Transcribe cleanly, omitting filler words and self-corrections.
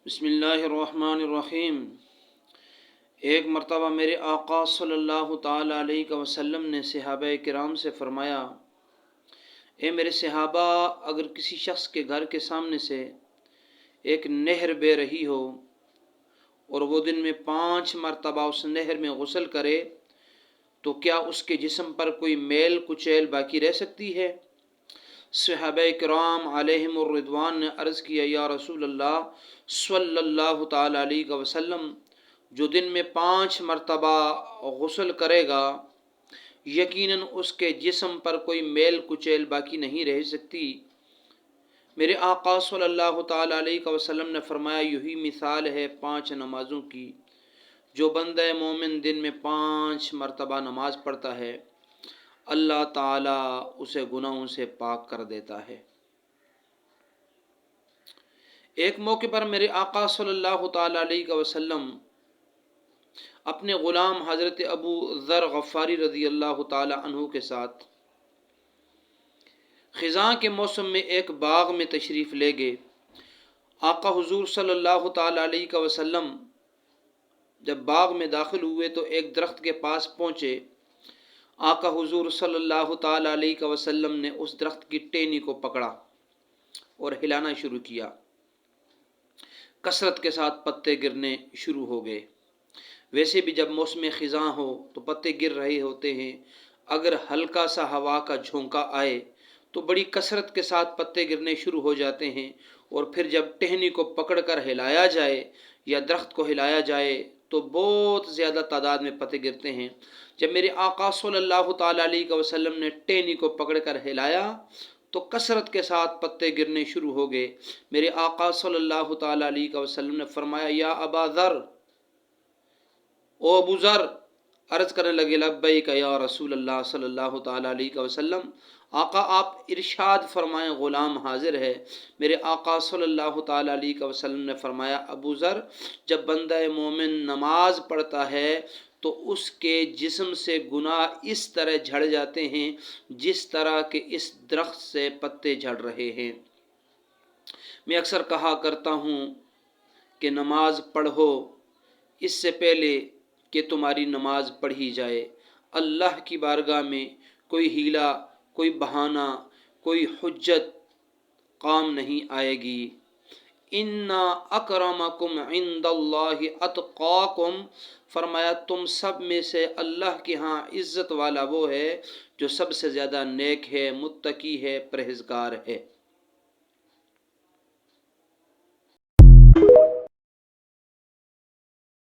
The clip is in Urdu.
بسم اللہ الرحمن الرحیم۔ ایک مرتبہ میرے آقا صلی اللہ تعالیٰ علیہ وسلم نے صحابہ کرام سے فرمایا، اے میرے صحابہ، اگر کسی شخص کے گھر کے سامنے سے ایک نہر بہہ رہی ہو اور وہ دن میں 5 مرتبہ اس نہر میں غسل کرے تو کیا اس کے جسم پر کوئی میل کچیل باقی رہ سکتی ہے؟ صحابہ کرام علیہم الرضوان نے عرض کیا، یا رسول اللہ صلی اللہ تعالیٰ علیہ وسلم، جو دن میں 5 مرتبہ غسل کرے گا یقیناً اس کے جسم پر کوئی میل کچیل باقی نہیں رہ سکتی۔ میرے آقا صلی اللہ تعالیٰ علیہ وسلم نے فرمایا، یہی مثال ہے 5 نمازوں کی۔ جو بندہ مومن دن میں 5 مرتبہ نماز پڑھتا ہے اللہ تعالیٰ اسے گناہوں سے پاک کر دیتا ہے۔ ایک موقع پر میرے آقا صلی اللہ تعالیٰ علیہ وسلم اپنے غلام حضرت ابو ذر غفاری رضی اللہ تعالیٰ عنہ کے ساتھ خزاں کے موسم میں ایک باغ میں تشریف لے گئے۔ آقا حضور صلی اللہ تعالیٰ علیہ وسلم جب باغ میں داخل ہوئے تو ایک درخت کے پاس پہنچے۔ آقا حضور صلی اللہ تعالیٰ علیہ وسلم نے اس درخت کی ٹہنی کو پکڑا اور ہلانا شروع کیا۔ کثرت کے ساتھ پتے گرنے شروع ہو گئے۔ ویسے بھی جب موسم خزاں ہو تو پتے گر رہے ہوتے ہیں، اگر ہلکا سا ہوا کا جھونکا آئے تو بڑی کثرت کے ساتھ پتے گرنے شروع ہو جاتے ہیں، اور پھر جب ٹہنی کو پکڑ کر ہلایا جائے یا درخت کو ہلایا جائے تو بہت زیادہ تعداد میں پتے گرتے ہیں۔ جب میرے آقا صلی اللہ تعالیٰ علیہ وسلم نے ٹہنی کو پکڑ کر ہلایا تو کثرت کے ساتھ پتے گرنے شروع ہو گئے۔ میرے آقا صلی اللہ تعالیٰ علیہ وسلم نے فرمایا، یا ابا ذر، او ابو ذر۔ عرض کرنے لگے، لبیک یا رسول اللہ صلی اللہ تعالیٰ علیہ وسلم۔ آقا آپ ارشاد فرمائیں، غلام حاضر ہے۔ میرے آقا صلی اللہ تعالیٰ علیہ وسلم نے فرمایا، ابو ذر، جب بندہ مومن نماز پڑھتا ہے تو اس کے جسم سے گناہ اس طرح جھڑ جاتے ہیں جس طرح کہ اس درخت سے پتے جھڑ رہے ہیں۔ میں اکثر کہا کرتا ہوں کہ نماز پڑھو اس سے پہلے کہ تمہاری نماز پڑھی جائے۔ اللہ کی بارگاہ میں کوئی ہیلا، کوئی بہانہ، کوئی حجت کام نہیں آئے گی۔ اِنَّا اَكْرَمَكُمْ عِندَ اللَّهِ أَتْقَاكُمْ، فرمایا تم سب میں سے اللہ کے ہاں عزت والا وہ ہے جو سب سے زیادہ نیک ہے، متقی ہے، پرہیزگار ہے۔